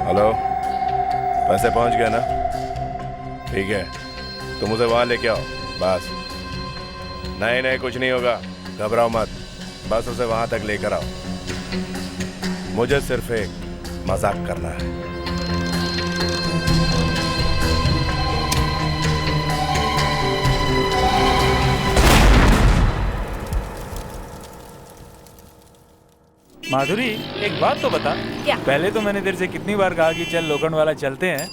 Hello, पैसे पहुंच गए ना? ठीक है, तुम उसे वहां लेके आओ बस। नहीं नहीं, कुछ नहीं होगा, घबराओ मत, बस उसे वहां तक लेकर आओ। मुझे सिर्फ एक मजाक करना है। माधुरी, एक बात तो बता। क्या? पहले तो मैंने तेरे से कितनी बार कहा कि चल लोखंड वाला चलते हैं,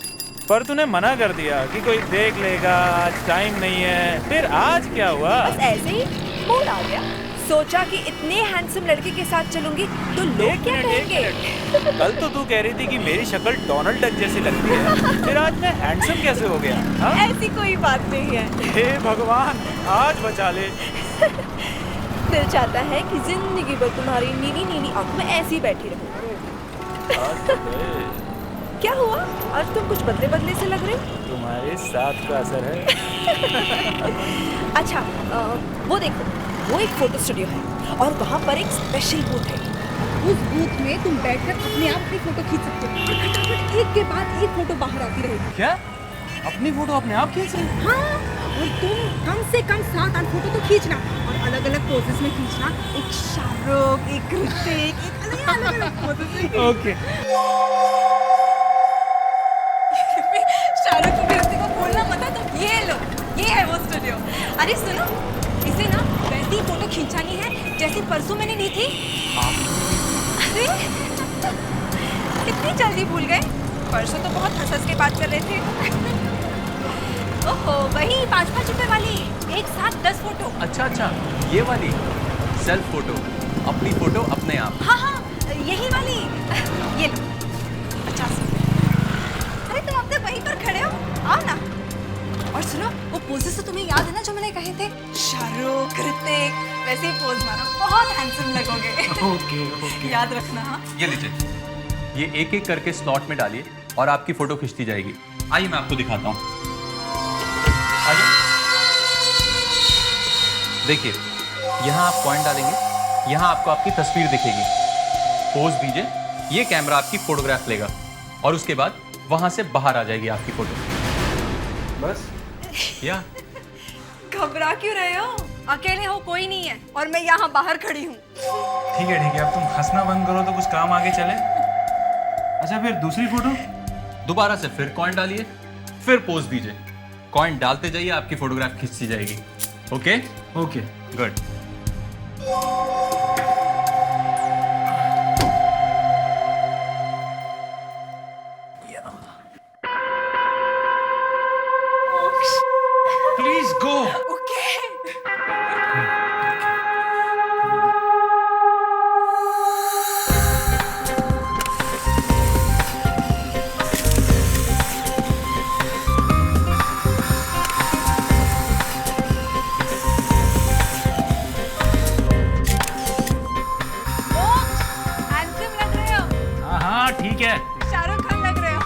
पर तूने मना कर दिया कि कोई देख लेगा, आज टाइम नहीं है। फिर आज क्या हुआ? बस ऐसे ही मूड आ गया। सोचा कि इतने हैंडसम लड़के के साथ चलूंगी तो लोग क्या कहेंगे। कल तो तू कह रही थी कि मेरी शक्ल डोनाल्ड डक जैसी लगती है, फिर आज मैं हैंडसम कैसे हो गया? हाँ? ऐसी कोई बात नहीं है। हे भगवान, आज बचा ले। दिल चाहता है कि जिंदगी भर तुम्हारी नीली नीली आंख में ऐसी बैठी रहूं। क्या हुआ? आज तुम कुछ बदले बदले से लग रहे हो। तुम्हारे साथ का असर है। अच्छा, वो देखो, वो एक फोटो स्टूडियो है और वहाँ पर एक स्पेशल बूथ है। उस बूथ में तुम बैठकर अपने आप की फोटो खींच सकते हो और फटाफट एक के बाद एक फोटो बाहर आती रहेगी। क्या? अपनी फोटो अपने आप खींच रही? हाँ, और तुम कम से कम 7-8 फोटो तो खींचना और अलग अलग पोजेस में खींचना। एक शाहरुख, एक ऋतिक, एक अलग अलग पोजेस में। ओके। शाहरुख को भी ऋतिक को बोलना मत है तो ये लो, ये है वो स्टूडियो। अरे सुनो, इसे ना वैसी फोटो खींचानी है जैसी परसों मैंने ली थी। अरे इतनी जल्दी भूल गए? परसों तो बहुत हंस के बात कर रहे थे। ओहो, वही 5-5 रुपए वाली, एक साथ 10 फोटो। अच्छा, ये वाली सेल्फ फोटो, अपनी फोटो अपने आप। हाँ, यही वाली। ये लो 50 रुपए। अरे तुम अब तक वहीं पर खड़े हो, आओ ना। और सुनो, वो पोजेस तो तुम्हें याद है ना जो मैंने कहे थे? शाहरुख, ऋतिक, वैसे ही पोज मारो, बहुत हैंडसम लगोगे। ओके। याद रखना। हाँ, ये लीजिए, ये एक एक करके स्लॉट में डालिए और आपकी फोटो खींचती जाएगी। आइए मैं आपको दिखाता हूँ। आइए, देखिए, यहाँ आप पॉइंट डालेंगे, यहाँ आपको आपकी तस्वीर दिखेगी। पोज दीजिए, ये कैमरा आपकी फोटोग्राफ लेगा और उसके बाद वहां से बाहर आ जाएगी आपकी फोटो। बस या घबरा क्यों रहे हो? अकेले हो, कोई नहीं है और मैं यहाँ बाहर खड़ी हूँ। ठीक है, अब तुम हंसना बंद करो तो कुछ काम आगे चले। अच्छा, फिर दूसरी फोटो? दोबारा से फिर कॉइन डालिए, फिर पोज दीजिए, कॉइन डालते जाइए, आपकी फोटोग्राफ खींचती जाएगी। Okay good. Please go. Okay. Handsome लग रहे हो। हाँ, ठीक है। शाहरुख खान लग रहे हो।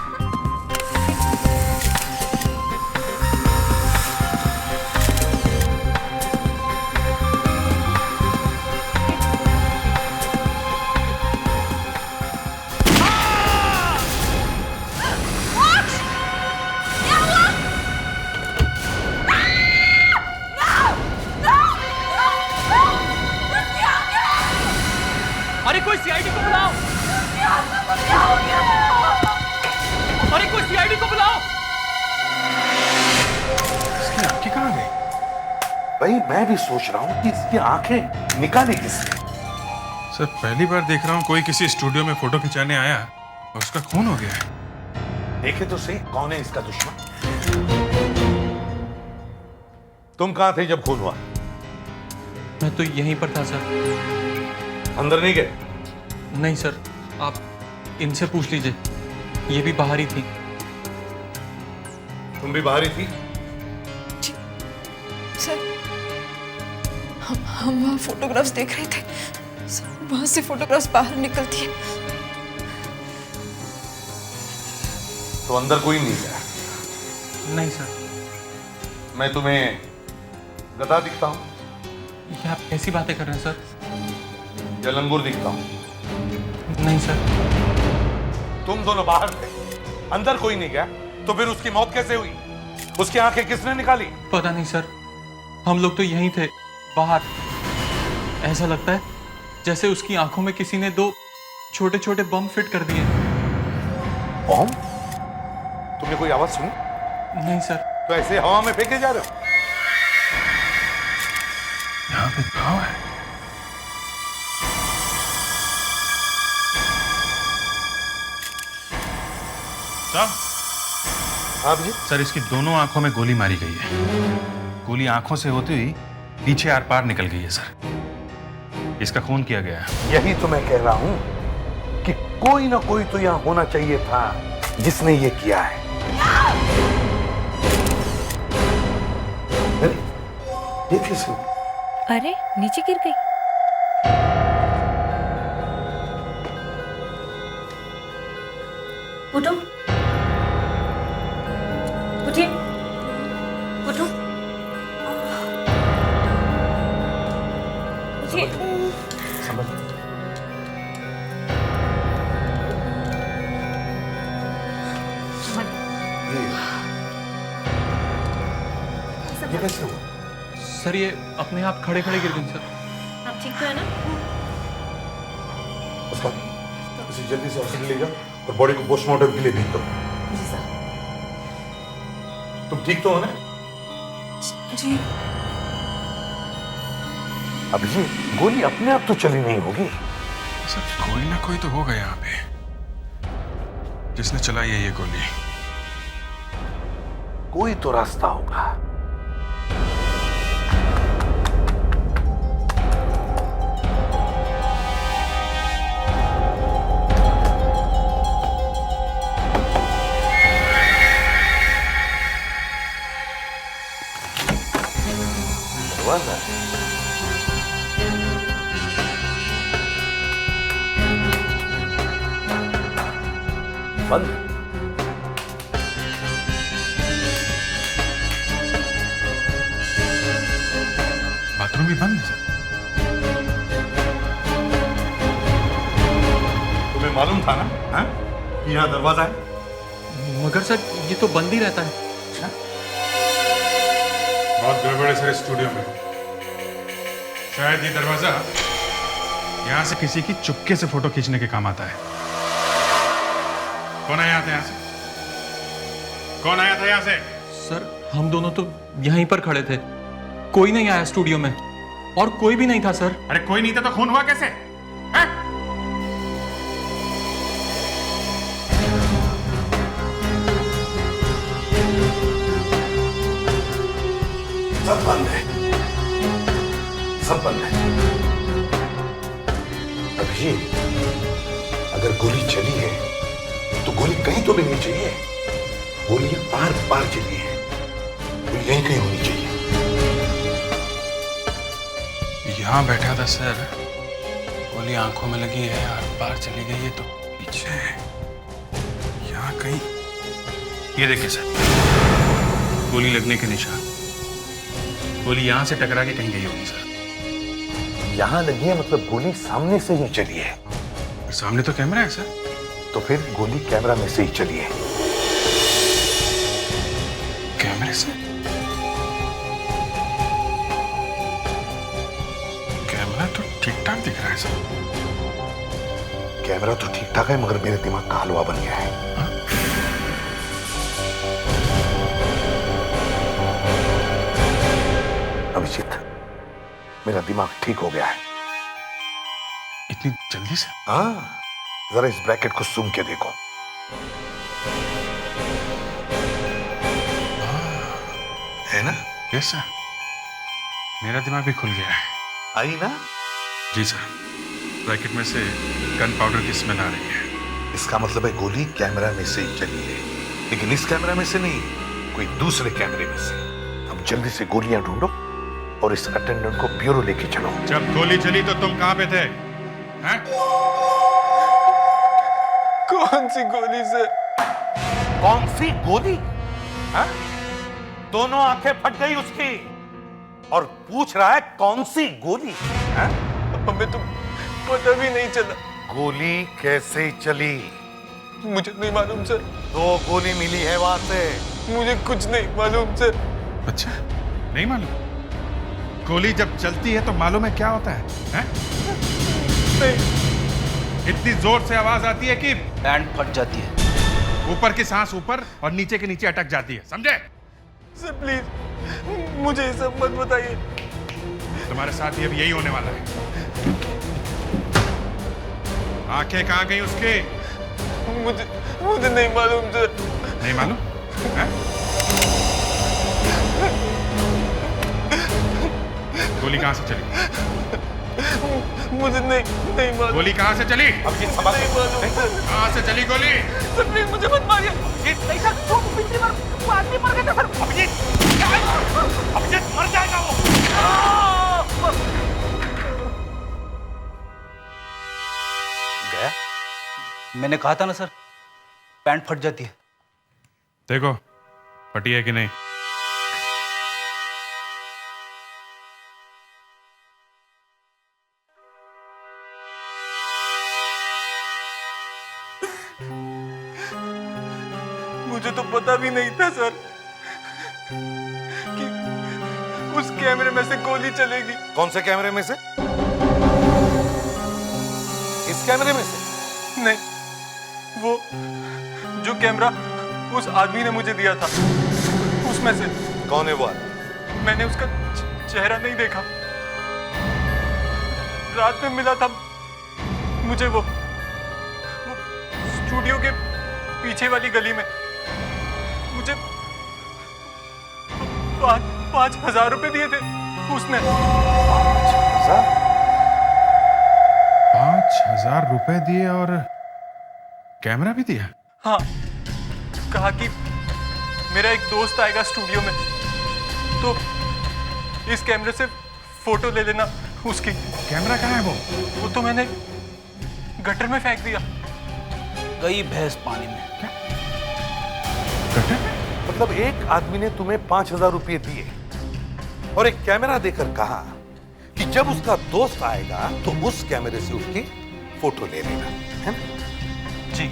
अरे कोई सीआईडी को बुलाओ! अरे कोई सीआईडी को बुलाओ! इसकी आंखें कहाँ गई? भाई मैं भी सोच रहा हूँ कि इसकी आंखें निकाली किसने? सर, पहली बार देख रहा हूँ कोई किसी स्टूडियो में फोटो खिंचाने आया और उसका खून हो गया है। देखे तो सही कौन है इसका दुश्मन। तुम कहाँ थे जब खून हुआ? मैं तो यहीं पर था सर। अंदर नहीं गए? नहीं सर, आप इनसे पूछ लीजिए, ये भी बाहर ही थी। तुम भी बाहर ही थी? सर, हम वहाँ फोटोग्राफ्स देख रहे थे। सर, वहाँ से फोटोग्राफ्स बाहर निकलती है। तो अंदर कोई नहीं गया? नहीं सर। मैं तुम्हें गधा दिखता हूँ? ये आप कैसी बातें कर रहे हैं सर? या लंगूर दिखता हूँ? नहीं सर। तुम दोनों बाहर थे, अंदर कोई नहीं गया, तो फिर उसकी मौत कैसे हुई? उसकी आंखें किसने निकाली? पता नहीं सर, हम लोग तो यहीं थे बाहर। ऐसा लगता है जैसे उसकी आंखों में किसी ने 2 छोटे छोटे बम फिट कर दिए। बम? तुमने कोई आवाज सुनी? नहीं सर। तो ऐसे हवा में फेंके जा रहे हो? यहाँ पे गाँव है। साहब, हाँ जी। सर इसकी दोनों आंखों में गोली मारी गई है। गोली आंखों से होती हुई पीछे आर पार निकल गई है सर। इसका खून किया गया है। यही तो मैं कह रहा हूं कि कोई ना कोई तो यहां होना चाहिए था जिसने ये किया है। अरे, ये किसने? अरे नीचे गिर गई। उठो, उठिए, उठो, उठिए। ये कैसे हुआ? सर ये अपने आप खड़े खड़े गिर गई सर। आप ठीक तो है ना? उसका इसे जल्दी से हॉस्पिटल ले जाओ और बॉडी को पोस्टमार्टम के लिए भेज दो। जी सर। तुम ठीक तो हो ना? जी। अब ये गोली अपने आप तो चली नहीं होगी। सर कोई ना कोई तो होगा यहाँ पे जिसने चलाई है ये गोली। कोई तो रास्ता होगा। दरवाजा बंद। बाथरूम भी बंद है सर। तुम्हें मालूम था ना हाँ? कि यहाँ दरवाजा है? मगर सर ये तो बंद ही रहता है। बहुत गड़बड़ है सर स्टूडियो में। शायद ये दरवाजा यहाँ से किसी की चुपके से फोटो खींचने के काम आता है। कौन आया था यहाँ से? कौन आया था यहाँ से? सर हम दोनों तो यहीं पर खड़े थे, कोई नहीं आया स्टूडियो में और कोई भी नहीं था सर। अरे कोई नहीं था तो खून हुआ कैसे? हैं? सब बंद है, सब बंद है। अभिजीत, अगर गोली चली है तो गोली कहीं तो मिलनी चाहिए। गोलियां पार पार चली है, गोली यहीं कहीं होनी चाहिए। यहाँ बैठा था सर, गोली आंखों में लगी है और बाहर चली गई है तो पीछे यहाँ कहीं। ये देखिए सर, गोली लगने के निशान। गोली यहाँ से टकरा के कहीं गई होगी सर। यहां लगी है मतलब गोली सामने से ही चली है। सामने तो कैमरा है सर। तो फिर गोली कैमरा में से ही चली है। कैमरे से? कैमरा तो ठीक ठाक दिख रहा है सर। कैमरा तो ठीक ठाक है मगर मेरे दिमाग का हलवा बन गया है। अभिजीत, मेरा दिमाग ठीक हो गया है। इतनी जल्दी से? हाँ, जरा इस ब्रैकेट को सूम के देखो। है ना? यस सर, मेरा दिमाग भी खुल गया है। आई ना? जी सर, ब्रैकेट में से गन पाउडर की स्मेल आ रही है। इसका मतलब है गोली कैमरा में से ही चली है, लेकिन इस कैमरा में से नहीं, कोई दूसरे कैमरे में से। अब जल्दी से गोलियां ढूंढो और इस अटेंडेंट को ब्यूरो लेके चलो। जब गोली चली तो तुम कहां पे थे? हैं? कौन सी गोली से? कौन सी गोली? हाँ? दोनों आंखें फट गई उसकी और पूछ रहा है कौन सी गोली? हाँ? हमें तो पता भी नहीं चला। गोली कैसे चली? मुझे नहीं मालूम सर। 2 गोली मिली है वहां से। मुझे कुछ नहीं मालूम सर। अच्छा, नहीं मालूम? गोली जब चलती है तो मालूम है क्या होता है, हैं? नहीं। इतनी जोर से आवाज आती है कि बैंड फट जाती है। ऊपर की सांस ऊपर और नीचे के नीचे अटक जाती है, समझे? सर प्लीज मुझे ये सब मत बताइए। तुम्हारे साथ ही अब यही होने वाला है। आंखें कहाँ गई उसकी? मुझे नहीं मालूम सर। नहीं मालूम? हैं? गोली कहाँ से चली? मुझे नहीं मालूम। गोली कहाँ से चली? अभिजीत संभाल। नहीं मालूम सर। कहाँ से चली गोली? सर प्लीज मुझे मत मारिए। नहीं सर, पिछली बार वो आदमी मर गया था सर। अभिजीत मर जाएगा वो। गया? मैंने कहा था ना सर, पैंट फट जाती है। देखो फटी है कि नहीं। मुझे तो पता भी नहीं था सर कि उस कैमरे में से गोली चलेगी। कौन से कैमरे में से? इस कैमरे में से? नहीं, वो जो कैमरा उस आदमी ने मुझे दिया था उसमें से। कौन है वो आदमी? मैंने उसका चेहरा नहीं देखा। रात में मिला था मुझे वो स्टूडियो के पीछे वाली गली में। मुझे 5,000 रुपए दिए थे उसने। 5,000 रुपए दिए और कैमरा भी दिया? हाँ, कहा कि मेरा एक दोस्त आएगा स्टूडियो में तो इस कैमरे से फोटो ले लेना उसकी। कैमरा कहाँ है वो तो मैंने गटर में फेंक दिया। गई भैंस पानी में। मतलब एक आदमी ने तुम्हें 5,000 रुपए दिए और एक कैमरा देकर कहा कि जब उसका दोस्त आएगा तो उस कैमरे से उसकी फोटो ले लेना, है ना? जी।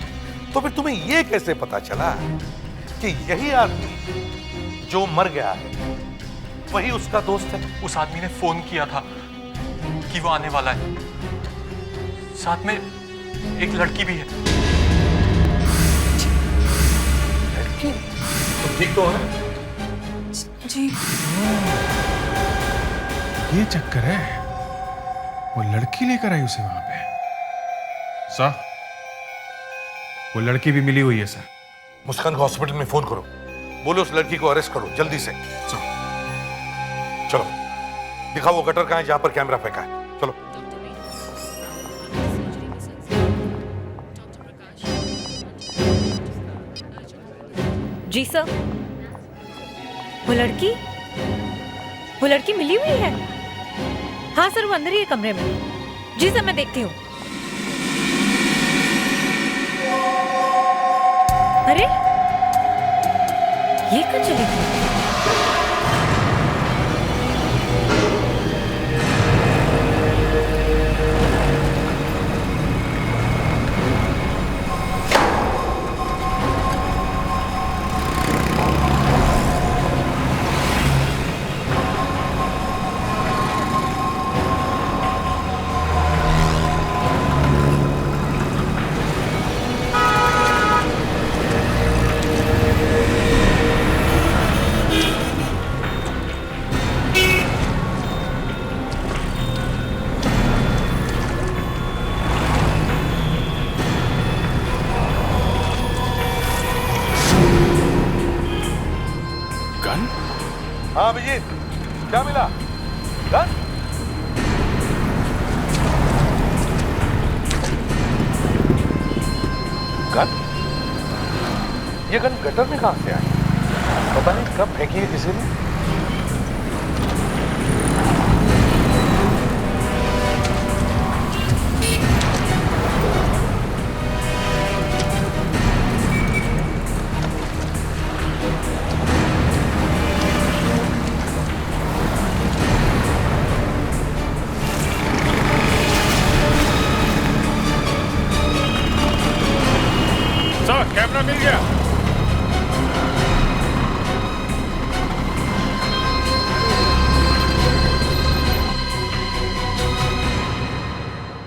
तो फिर तुम्हें यह कैसे पता चला कि यही आदमी जो मर गया है वही उसका दोस्त है? उस आदमी ने फोन किया था कि वो आने वाला है। साथ में एक लड़की भी है। लड़की? तो ठीक तो है? जी। ये चक्कर है। वो लड़की लेकर आई उसे वहां पे। सर, वो लड़की भी मिली हुई है सर। मुस्कान को हॉस्पिटल में फोन करो, बोलो उस लड़की को अरेस्ट करो जल्दी से। चलो दिखाओ वो गटर कहाँ है जहां पर कैमरा फेंका है। चलो। जी सर। वो लड़की मिली हुई है? हाँ सर, वो अंदर ही है कमरे में। जी सर, मैं देखती हूँ। अरे ये कहाँ चली गई? हाँ अभिजीत, क्या मिला? गन? गन? ये गन गटर में कहां से आई? पता नहीं कब फेंकी है किसी ने। कैमरा मिल गया।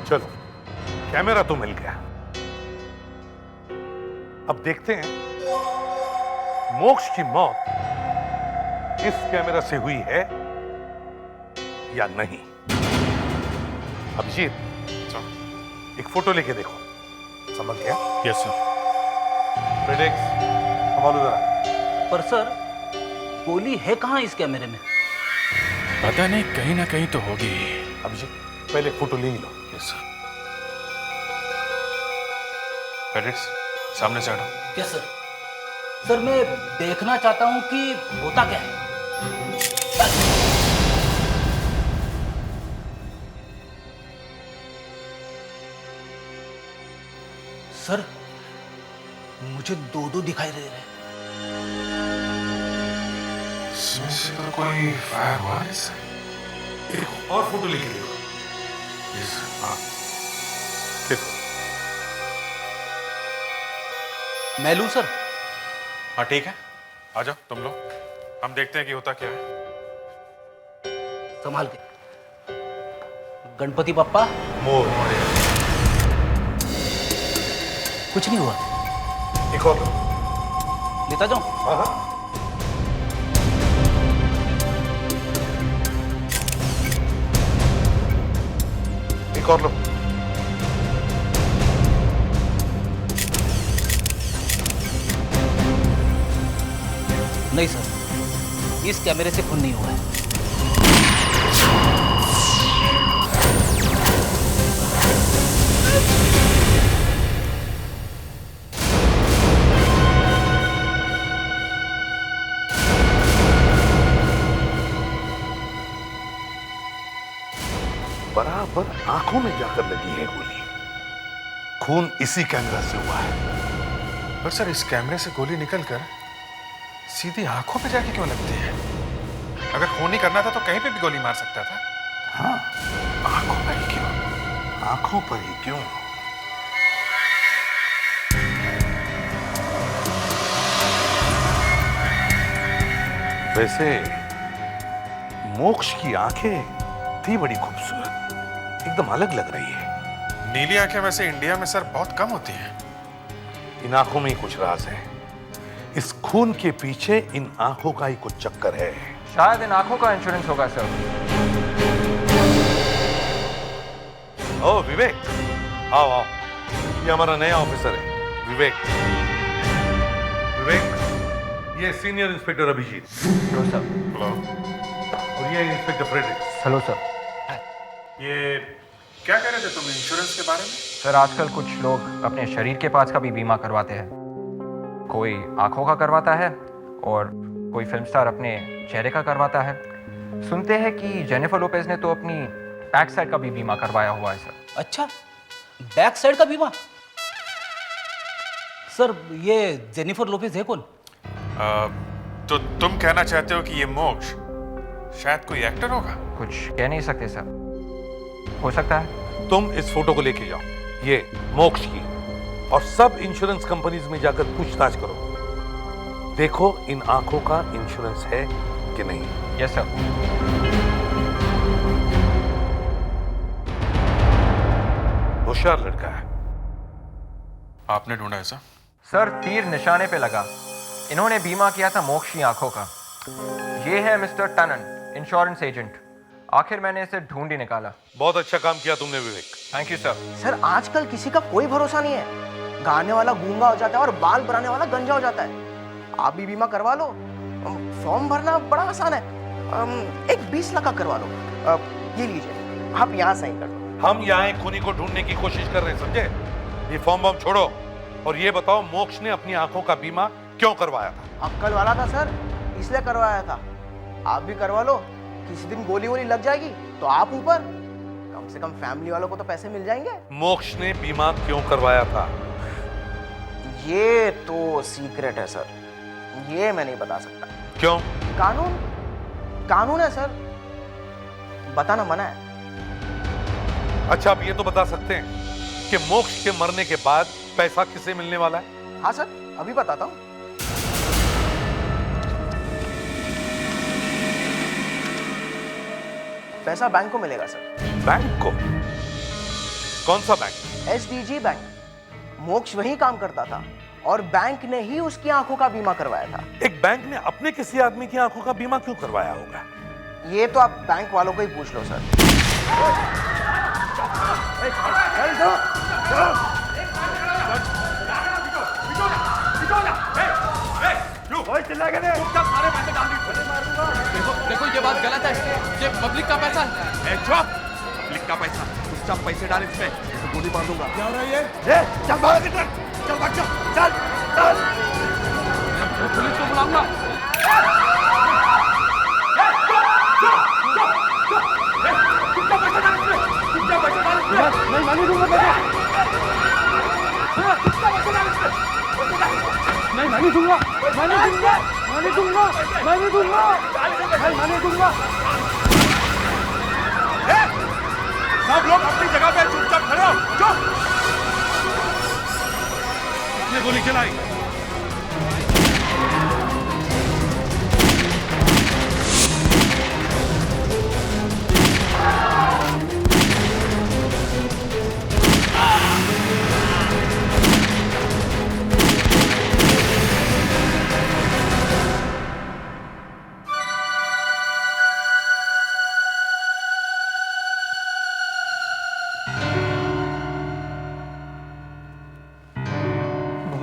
चलो, कैमरा तो मिल गया। अब देखते हैं मोक्ष की मौत इस कैमरा से हुई है या नहीं। अभिजीत, एक फोटो लेके देखो। समझ गया? Yes sir. प्रेडिक्स, संभालो जरा। पर सर, गोली है कहाँ इस कैमरे में? पता नहीं, कहीं ना कहीं तो होगी। अभिजीत, पहले फोटो ले ही लो। Yes sir. पेडिक्स, सामने से हटो। क्या सर? सर मैं देखना चाहता हूँ कि होता क्या है। सर मुझे दो दिखाई दे रहे हैं। इसमें से तो कोई फायर हुआ है सर। एक और फोटो लेके देखो। Yes sir. हाँ, देखो। मैं लूं सर? हाँ ठीक है, आ जाओ तुम लोग, हम देखते हैं कि होता क्या है। संभाल के। गणपति बप्पा। मोर। कुछ नहीं हुआ। एक और। लेता जाऊं? हाँ हाँ। एक और लो। नहीं सर, इस कैमरे से खून नहीं हुआ है। बराबर आंखों में जाकर लगी है गोली। खून इसी कैमरा से हुआ है। पर सर, इस कैमरे से गोली निकलकर सीधी आंखों पे जाके क्यों लगती है? अगर खून नहीं करना था तो कहीं पे भी गोली मार सकता था। हाँ, आंखों पर ही क्यों? आंखों पर ही क्यों? वैसे मोक्ष की आंखें थी बड़ी खूबसूरत, एकदम अलग लग रही है। नीली आंखें वैसे इंडिया में सर बहुत कम होती हैं। इन आंखों में ही कुछ राज है। इस खून के पीछे इन आंखों का ही कुछ चक्कर है। शायद इन आंखों का इंश्योरेंस होगा सर। ओ विवेक, आओ आओ, ये हमारा नया ऑफिसर है विवेक। विवेक, ये senior inspector Abhijeet. Hello sir. Hello. और ये इंस्पेक्टर फ्रेडरिक्स। Hello sir. ये क्या कह रहे थे तुम इंश्योरेंस के बारे में? सर आजकल कुछ लोग अपने शरीर के पार्ट्स का भी बीमा करवाते हैं। कोई आंखों का करवाता है और कोई फिल्म स्टार अपने चेहरे का करवाता है। सुनते हैं कि जेनिफर लोपेज ने तो अपनी बैक साइड का भी बीमा करवाया हुआ है सर। अच्छा, बैक साइड का बीमा? सर ये जेनिफर लोपेज है कौन? तो तुम कहना चाहते हो कि ये मोक्ष शायद कोई एक्टर होगा? कुछ कह नहीं सकते सर, हो सकता है। तुम इस फोटो को लेके जाओ, ये मोक्ष की, और सब इंश्योरेंस कंपनीज में जाकर पूछताछ करो। देखो इन आंखों का इंश्योरेंस है कि नहीं। Yes sir. होशियार लड़का है। आपने ढूंढा है सर? सर तीर निशाने पे लगा। इन्होंने बीमा किया था मोक्ष की आंखों का। ये है मिस्टर टनन, इंश्योरेंस एजेंट। आखिर मैंने इसे ढूंढ ही निकाला। बहुत अच्छा काम किया तुमने Vivek. Thank you sir. Sir आजकल किसी का कोई भरोसा नहीं है। गाने वाला गूंगा हो जाता है और बाल बनाने वाला गंजा हो जाता है। आप भी बीमा करवा लो, फॉर्म भरना बड़ा आसान है। एक 20 लाख का करवा लो। ये लीजिए, आप यहाँ साइन कर दो। हम यहाँ एक खूनी को ढूंढने की कोशिश कर रहे हैं, समझे? ये फॉर्म बम छोड़ो और ये बताओ मोक्ष ने अपनी आंखों का बीमा क्यों करवाया था? अक्कल वाला था सर, इसलिए करवाया था। आप भी करवा लो, किसी दिन गोली वोली लग जाएगी तो आप ऊपर, कम से कम फैमिली वालों को तो पैसे मिल जाएंगे। मोक्ष ने बीमा क्यों करवाया था? ये तो सीक्रेट है सर, ये मैं नहीं बता सकता। क्यों? कानून है सर, बताना मना है। अच्छा, आप ये तो बता सकते हैं कि मोक्ष के मरने के बाद पैसा किसे मिलने वाला है? हाँ सर, अभी बताता हूँ। पैसा बैंक को मिलेगा सर। बैंक को? कौन सा बैंक? SDG bank. मोक्ष वही काम करता था और बैंक ने ही उसकी आंखों का बीमा करवाया था। एक बैंक ने अपने किसी आदमी की आंखों का बीमा क्यों करवाया होगा? ये तो आप बैंक वालों को ही पूछ लो सर। देखो ये बात गलत है, ये पब्लिक का पैसा है। पब्लिक का पैसा, चुपचाप पैसे डाल इसमें, तो गोली मार दूंगा। क्या हो रहा है ये? चल भाग इधर, चल भाग, चल चल। पुलिस को बुलाऊंगा। नहीं मानी दूंगा पैसा। नहीं मानी दूंगा, मानी दूंगा, मानी दूंगा, मानी दूंगा, नहीं मानी दूंगा। सब लोग अपनी जगह पे चुपचाप खड़े हो, चुप। किसने गोली चलाई?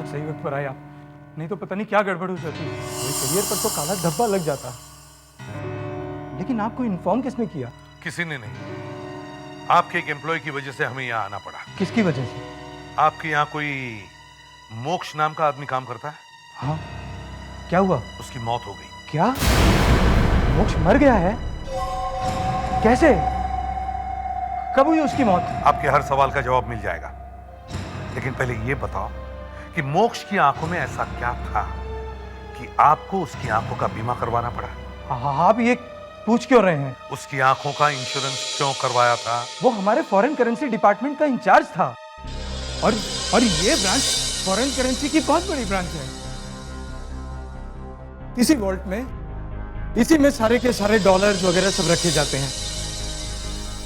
सही वक्त पर आया, नहीं तो पता नहीं क्या गड़बड़ हो जाती। मेरे करियर पर तो काला धब्बा लग जाता। लेकिन आपको इन्फॉर्म किसने किया? किसी ने नहीं। आपके एक एम्प्लॉय की वजह से हमें यहाँ आना पड़ा। किसकी वजह से? आपके यहाँ कोई मोक्ष नाम का आदमी काम करता है? हाँ, क्या हुआ? उसकी मौत हो गई। क्या? मोक्ष मर गया है? कैसे? कब हुई उसकी मौत? आपके हर सवाल का जवाब मिल जाएगा, लेकिन पहले ये बताओ कि मोक्ष की आंखों में ऐसा क्या था कि आपको उसकी आंखों का बीमा करवाना पड़ा? आप ये पूछ क्यों रहे हैं? उसकी आंखों का इंश्योरेंस क्यों करवाया था? वो हमारे फॉरेन करेंसी डिपार्टमेंट का इंचार्ज था और ये ब्रांच फॉरेन करेंसी की बहुत बड़ी ब्रांच है। इसी वॉल्ट में, इसी में सारे के सारे डॉलर्स वगैरह सब रखे जाते हैं।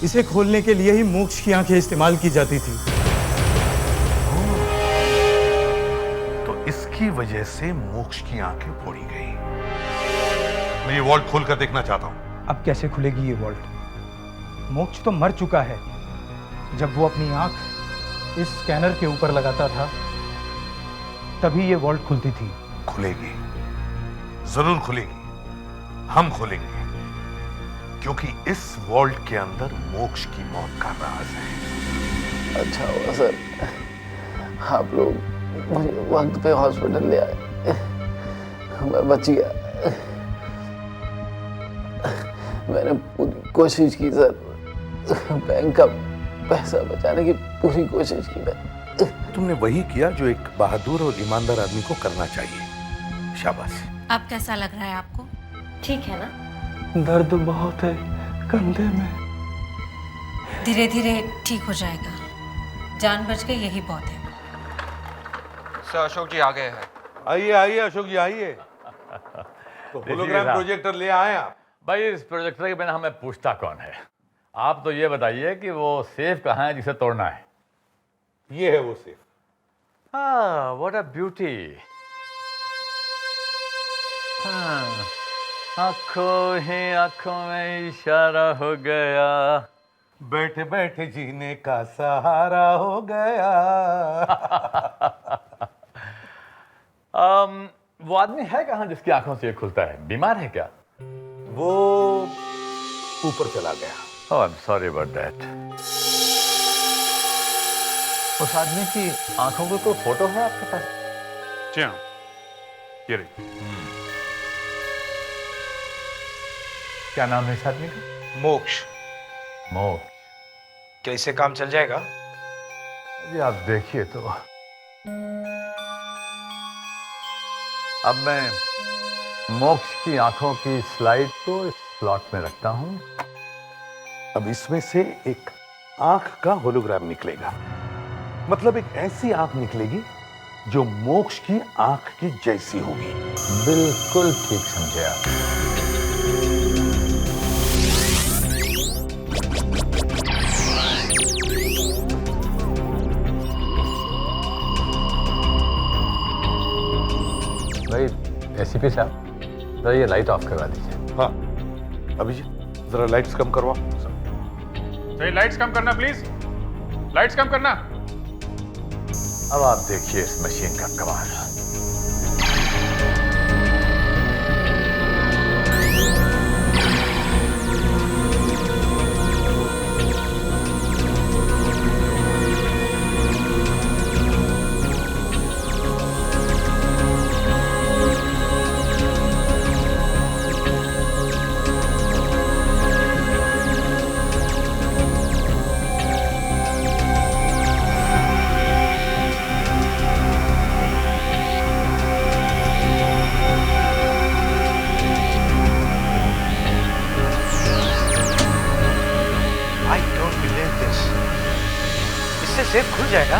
इसे खोलने के लिए ही मोक्ष की आंखें इस्तेमाल की जाती थी। इसकी वजह से मोक्ष की आंखें फोड़ी गई। मैं ये वॉल्ट खोलकर देखना चाहता हूं। अब कैसे खुलेगी ये वॉल्ट? मोक्ष तो मर चुका है। जब वो अपनी आंख इस स्कैनर के ऊपर लगाता था, तभी ये वॉल्ट खुलती थी। खुलेगी, जरूर खुलेगी। हम खोलेंगे, क्योंकि इस वॉल्ट के अंदर मोक्ष की मौत का राज है। अच्छा हुआ सर, आप लोग मुझे वक्त पे हॉस्पिटल ले आए, मैं बच गया। मैंने पूरी कोशिश की सर, बैंक का पैसा बचाने की पूरी कोशिश की मैंने। तुमने वही किया जो एक बहादुर और ईमानदार आदमी को करना चाहिए। शाबाश। अब कैसा लग रहा है आपको? ठीक है ना? दर्द बहुत है कंधे में। धीरे धीरे ठीक हो जाएगा, जान बच गई यही बहुत है। सर अशोक जी आ गए हैं। आइए आइए अशोक जी आइए। तो होलोग्राम प्रोजेक्टर ले आए आप? भाई इस प्रोजेक्टर के बिना हमें पूछता कौन है? आप तो ये बताइए कि वो सेफ कहाँ है जिसे तोड़ना है? ये है वो सेफ। हाँ, व्हाट अ ब्यूटी। आंखों ही आंखों में इशारा हो गया, बैठे बैठे जीने का सहारा हो गया। वो आदमी है कहाँ जिसकी आंखों से ये खुलता है? बीमार है क्या? वो ऊपर चला गया। Oh, I'm sorry about that. उस आदमी की आंखों की कोई फोटो है आपके पास? जी हाँ, ये रही। क्या नाम है इस आदमी का? मोक्ष। मोक्ष। क्या इससे काम चल जाएगा? जी आप देखिए तो। अब मैं मोक्ष की आंखों की स्लाइड को इस स्लॉट में रखता हूं। अब इसमें से एक आंख का होलोग्राम निकलेगा, मतलब एक ऐसी आंख निकलेगी जो मोक्ष की आंख की जैसी होगी। बिल्कुल ठीक समझे आप। भाई एसीपी साहब, जरा ये लाइट ऑफ करवा दीजिए। हाँ अभिजीत, जरा लाइट्स कम करवा। सही, लाइट्स कम करना प्लीज, लाइट्स कम करना। अब आप देखिए इस मशीन का कमाल। सेफ खुल जाएगा।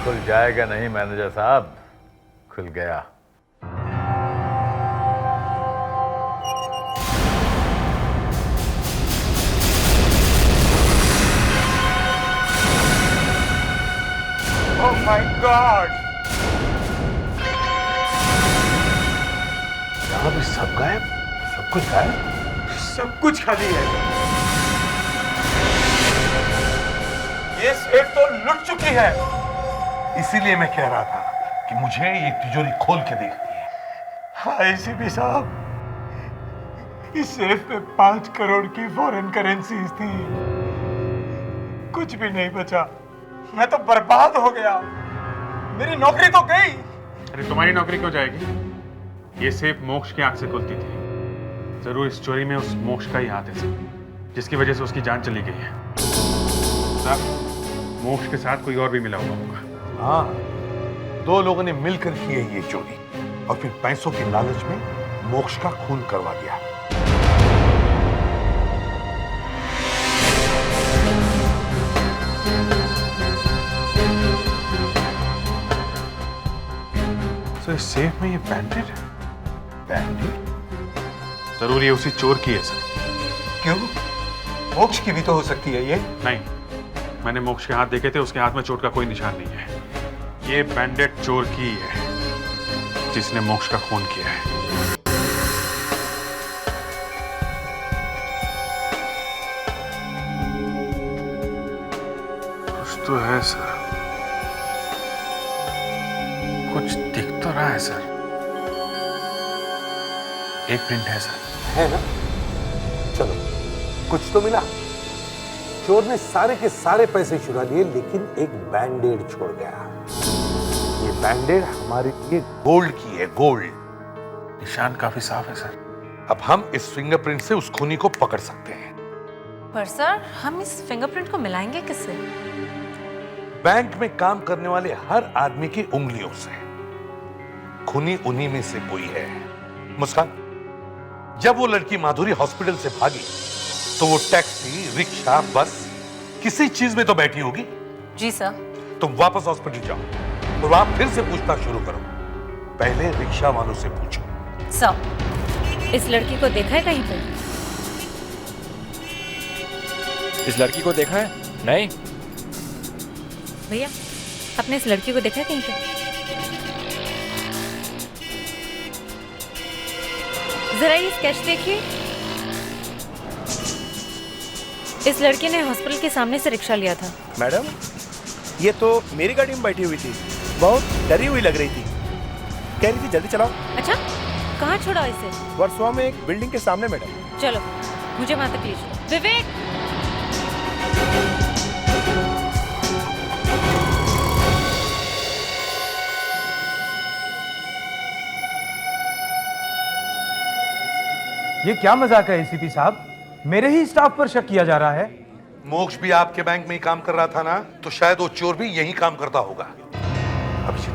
खुल जाएगा नहीं मैनेजर साहब, खुल गया। ओह माय गॉड, यहां भी सब गायब, सब कुछ गायब, सब कुछ खाली है। ये सेफ तो लुट चुकी है। इसीलिए मैं कह रहा था कि मुझे ये तिजोरी खोल के देखनी है। हाँ एसीपी साहब, इस सेफ में 5 करोड़ की फॉरेन करेंसीज थी। कुछ भी नहीं बचा, मैं तो बर्बाद हो गया। मेरी नौकरी तो गई। अरे तुम्हारी नौकरी क्यों जाएगी? ये सेफ मोक्ष की आंख से खुलती थी। जरूर इस चोरी में उस मोक्ष का ही हाथ है, जिसकी वजह से उसकी जान चली गई है। साहब, मोक्ष के साथ कोई और भी मिला हुआ होगा। हाँ, 2 लोगों ने मिलकर की है ये चोरी और फिर पैसों के लालच में मोक्ष का खून करवा दिया। तो इस सेफ में ये बैंडेड है। बैंडेड? जरूर ये उसी चोर की है सर। क्यों? मोक्ष की भी तो हो सकती है ये। नहीं, मैंने मोक्ष के हाथ देखे थे, उसके हाथ में चोट का कोई निशान नहीं है। ये बैंडेड चोर की है जिसने मोक्ष का खून किया है। कुछ तो है सर, कुछ दिख तो रहा है सर। एक प्रिंट है सर। है ना? चलो, कुछ तो मिला। चोर ने सारे के सारे पैसे चुरा लिए, लेकिन एक बैंडेड छोड़ गया। ये बैंडेड हमारे लिए गोल्ड की है, गोल्ड। निशान काफी साफ है सर। अब हम इस फिंगरप्रिंट से उस खूनी को पकड़ सकते हैं। पर सर, हम इस फिंगरप्रिंट को मिलाएंगे किससे? बैंक में काम करने वाले हर आदमी की उंगलियों से। खूनी उन्हीं में से कोई है। मुस्कान, जब वो लड़की माधुरी हॉस्पिटल से भागी तो वो टैक्सी, रिक्शा, बस किसी चीज में तो बैठी होगी। जी सर। तुम वापस हॉस्पिटल जाओ और वहां फिर से पूछताछ शुरू करो। पहले रिक्शा वालों से पूछो। सर, इस लड़की को देखा है कहीं पे? इस लड़की को देखा है? नहीं। भैया, आपने इस लड़की को देखा है कहीं पे? जरा ये स्केच देखिए। इस लड़की ने हॉस्पिटल के सामने से रिक्शा लिया था। मैडम, ये तो मेरी गाड़ी में बैठी हुई थी, बहुत डरी हुई लग रही थी, कह रही थी जल्दी चलाओ। अच्छा, कहाँ छोड़ा इसे? वर्सोवा में एक बिल्डिंग के सामने मैडम। चलो, मुझे वहां तक ले चलो। विवेक, ये क्या मजाक है एसीपी साहब? मेरे ही स्टाफ पर शक किया जा रहा है। मोक्ष भी आपके बैंक में ही काम कर रहा था ना, तो शायद वो चोर भी यही काम करता होगा। अभिजीत,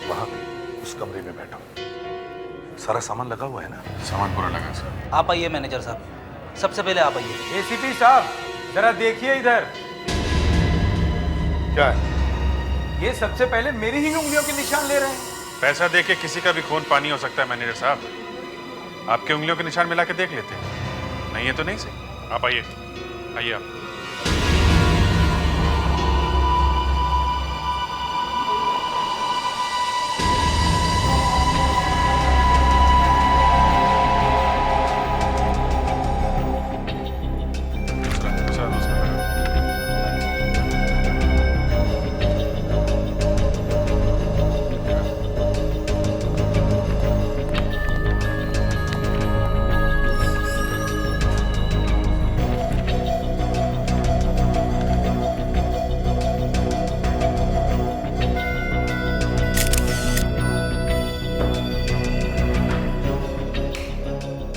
वहां उस कमरे में बैठो। सारा सामान लगा हुआ है ना? सामान पूरा लगा सर। आप आइए मैनेजर साहब। सबसे पहले आप आइए। एसीपी साहब जरा देखिए इधर। क्या है? ये सबसे पहले मेरी ही उंगलियों के निशान ले रहे हैं। पैसा दे के किसी का भी खून पानी हो सकता है मैनेजर साहब। आपके उंगलियों के निशान मिला के देख लेते हैं। नहीं है तो नहीं सही। आप आइए, आइए आप।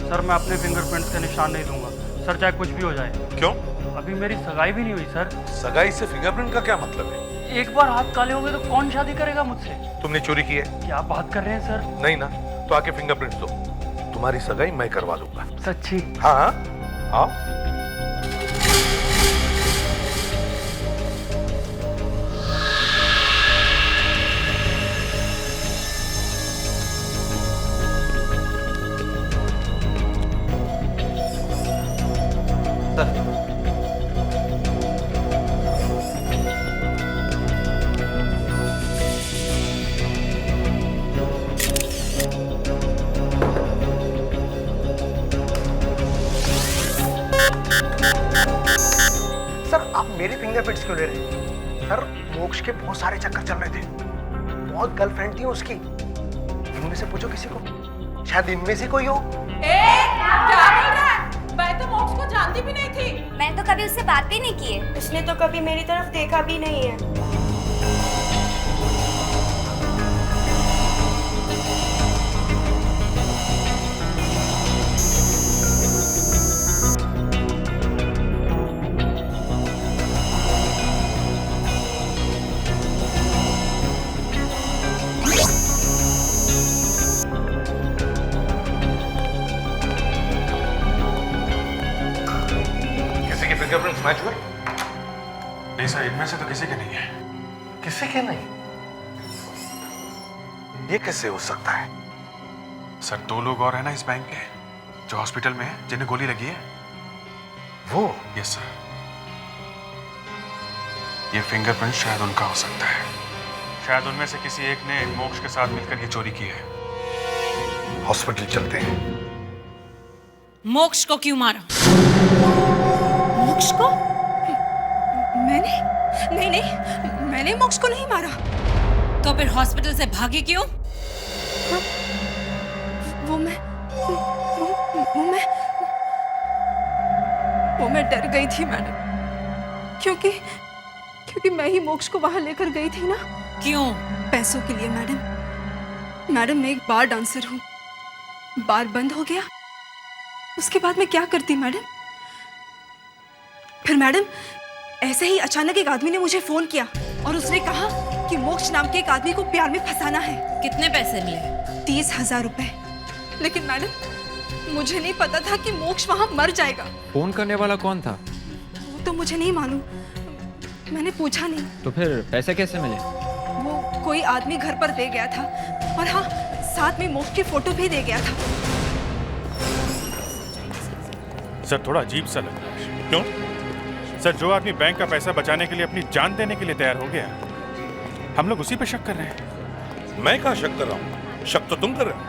सर मैं अपने फिंगरप्रिंट्स के निशान नहीं दूंगा सर, चाहे कुछ भी हो जाए। क्यों? अभी मेरी सगाई भी नहीं हुई सर। सगाई से फिंगरप्रिंट का क्या मतलब है? एक बार हाथ काले हो गए तो कौन शादी करेगा मुझसे? तुमने चोरी की है? क्या बात कर रहे हैं सर? नहीं ना, तो आके फिंगरप्रिंट्स दो, तुम्हारी सगाई मैं करवा दूंगा। सच्ची? हाँ हाँ, आओ। सर आप मेरे फिंगरप्रिंट्स क्यों ले रहे हैं? सर मोक्ष के बहुत सारे चक्कर चल रहे थे, बहुत गर्लफ्रेंड थी उसकी। इनमें से पूछो किसी को, शायद इनमें से कोई हो। क्या बोल रहा है? मैं तो मोक्ष को जानती भी नहीं थी। मैं तो कभी उससे बात भी नहीं की है। उसने तो कभी मेरी तरफ देखा भी नहीं है। फिंगरप्रिंट्स मैच हुए? नहीं सर, इनमें से तो किसी के नहीं है। किसी के नहीं? ये कैसे हो सकता है? सर 2 लोग और हैं ना इस बैंक के जो हॉस्पिटल में हैं, जिन्हें गोली लगी है। वो? Yes sir. ये फिंगरप्रिंट शायद उनका हो सकता है। शायद उनमें से किसी एक ने मोक्ष के साथ मिलकर ये चोरी की है। हॉस्पिटल चलते हैं। मोक्ष को क्यों मारा? मोक्ष को? मैंने नहीं, मैंने मोक्ष को नहीं मारा। तो फिर हॉस्पिटल से भागी क्यों? वो मैं डर गई थी मैडम, क्योंकि मैं ही मोक्ष को वहां लेकर गई थी ना। क्यों? पैसों के लिए मैडम। मैडम मैं एक बार डांसर हूँ, बार बंद हो गया, उसके बाद मैं क्या करती मैडम? फिर मैडम ऐसे ही अचानक एक आदमी ने मुझे फोन किया और उसने कहा कि मोक्ष नाम के एक आदमी को प्यार में फंसाना है। कितने पैसे मिले? 30,000 रुपए। लेकिन मैडम मुझे नहीं पता था कि मोक्ष वहां मर जाएगा। फोन करने वाला कौन था? वो तो मुझे नहीं मालूम, मैंने पूछा नहीं। तो फिर पैसे कैसे मिले? वो कोई आदमी घर पर दे गया था, और हाँ साथ में मोक्ष की फोटो भी दे गया था। सर थोड़ा अजीब सा लग रहा है। क्यों? सर जो आदमी बैंक का पैसा बचाने के लिए अपनी जान देने के लिए तैयार हो गया, हम लोग उसी पे शक कर रहे हैं। मैं कहाँ शक कर रहा हूँ? शक तो तुम कर रहे हो।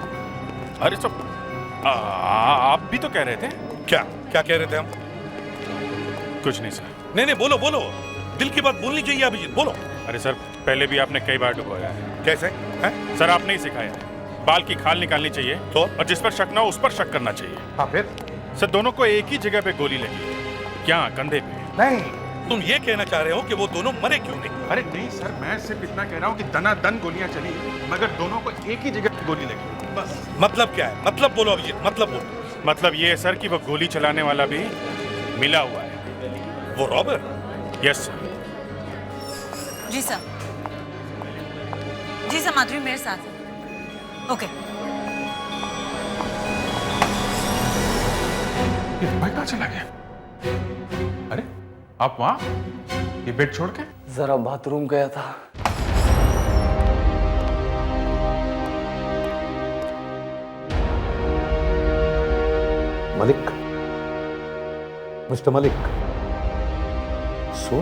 अरे सब आप भी तो कह रहे थे। क्या क्या कह रहे थे हम? कुछ नहीं सर। नहीं बोलो बोलो, दिल की बात बोलनी चाहिए अभिजीत, बोलो। अरे सर पहले भी आपने कई बार डुबोया है। कैसे है? सर आपने ही सिखाया है। बाल की खाल निकालनी चाहिए तो, और जिस पर शक ना हो उस पर शक करना चाहिए। हाँ फिर? सर दोनों को एक ही जगह पे गोली लगी, क्या कंधे पे? नहीं, तुम ये कहना चाह रहे हो कि वो दोनों मरे क्यों नहीं? अरे नहीं सर, मैं सिर्फ इतना कह रहा हूँ कि दनादन गोलियां चली, मगर दोनों को एक ही जगह गोली लगी, बस। मतलब क्या है? मतलब बोलो अभिजीत, मतलब बोलो। मतलब ये है सर कि वो गोली चलाने वाला भी मिला हुआ है। वो रॉबर? Yes sir. जी सर। जी सर, माधुरी मेरे साथ है। ओके। ये भाई कहाँ चला गया? अरे आप वहां ये बेड छोड़ के? जरा बाथरूम गया था। मलिक, मिस्टर मलिक, सो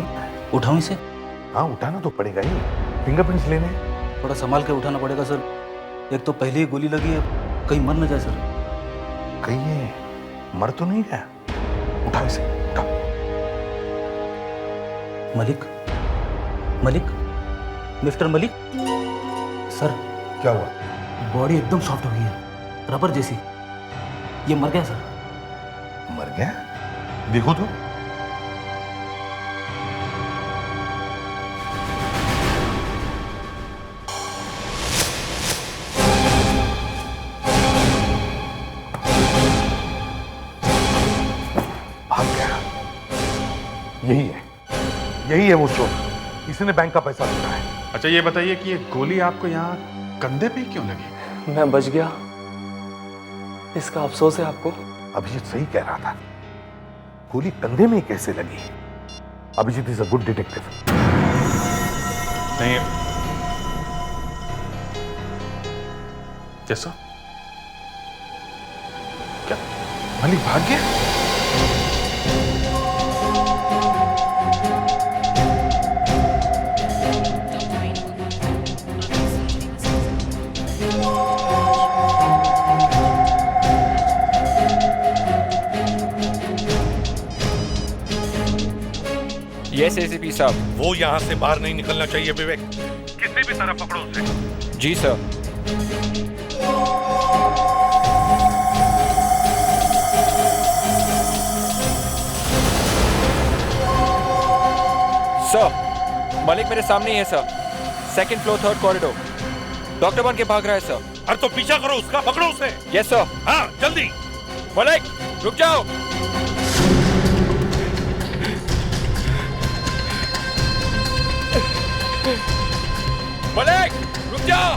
उठाऊं इसे? हाँ, उठाना तो पड़ेगा ही, फिंगरप्रिंट्स लेने। थोड़ा संभाल के उठाना पड़ेगा सर, एक तो पहले ही गोली लगी है, कहीं मर न जाए सर। कहीं ये मर तो नहीं गया? उठाओ इसे, उठाओ। मलिक, मलिक, मिस्टर मलिक। सर क्या हुआ? बॉडी एकदम सॉफ्ट हो गई है, रबर जैसी। ये मर गया सर। मर गया? देखो तो। भाग गया। यही है वो चोर। इसने बैंक का पैसा लूटा है। अच्छा ये बताइए कि ये गोली आपको यहाँ कंधे पे क्यों लगी? मैं बच गया, इसका अफसोस है आपको। अभिजीत सही कह रहा था, गोली कंधे में कैसे लगी? Abhijeet is a good detective. नहीं जैसा क्या मलिक भाग गया? यस एसीपी साहब। वो यहाँ से बाहर नहीं निकलना चाहिए विवेक। किसी भी तरह पकड़ो उसे। जी सर। सर मलिक मेरे सामने ही है sir, second floor third corridor, doctor बन के भाग रहा है सर। अरे तो पीछा करो उसका, पकड़ो उसे। Yes sir. हाँ जल्दी। मलिक रुक जाओ। मलिक रुक जाओ।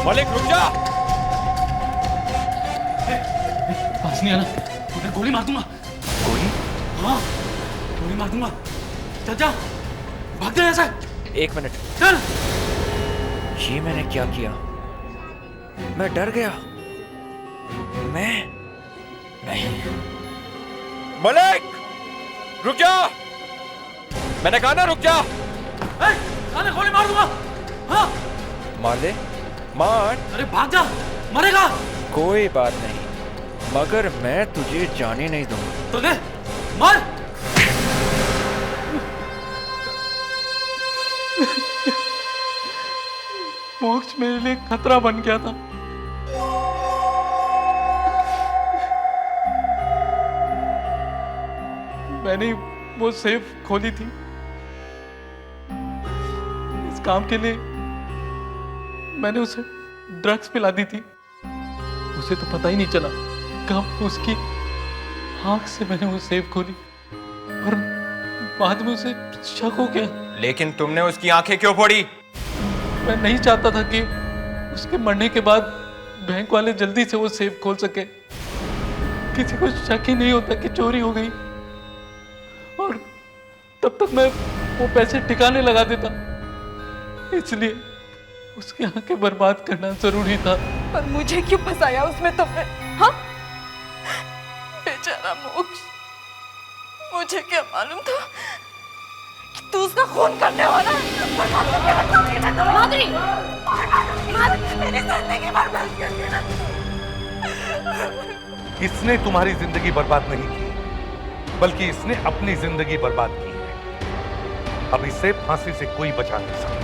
मलिक रुक जा। पास नहीं आना, उन्हें गोली मार दूंगा। गोली? हाँ गोली मार दूंगा। चल जा, भाग जा यहाँ से। एक मिनट। चल। ये मैंने क्या किया? मैं डर गया। मैं नहीं। मलिक रुक जा, मैंने कहा ना रुक जा। अरे गोली मार दूंगा। हाँ मार दे, मार। अरे भाग जा, मरेगा। कोई बात नहीं, मगर मैं तुझे जाने नहीं दूंगा। तो ले मार। मोक्ष मेरे लिए खतरा बन गया था। मैंने वो सेफ खोली थी इस काम के लिए। मैंने उसे ड्रग्स पिला दी थी, उसे तो पता ही नहीं चला कब उसकी आंख से मैंने वो सेफ खोली और बाद में उसे शक हो गया। लेकिन तुमने उसकी आंखें क्यों फोड़ी? मैं नहीं चाहता था कि उसके मरने के बाद बैंक वाले जल्दी से वो सेफ खोल सके, किसी को शक ही नहीं होता कि चोरी हो गई, और तब तक मैं वो पैसे ठिकाने लगा देता। इसलिए उसकी आंखें बर्बाद करना जरूरी था। पर मुझे क्यों फंसाया उसमें तुमने? हाँ बेचारा मोक्ष, मुझे क्या मालूम था कि तू उसका खून करने वाला है। माधुरी, मेरी जिंदगी बर्बाद कर दी ना। इसने तुम्हारी जिंदगी बर्बाद नहीं की, बल्कि इसने अपनी जिंदगी बर्बाद की है। अब इसे फांसी से कोई बचा नहीं सकता।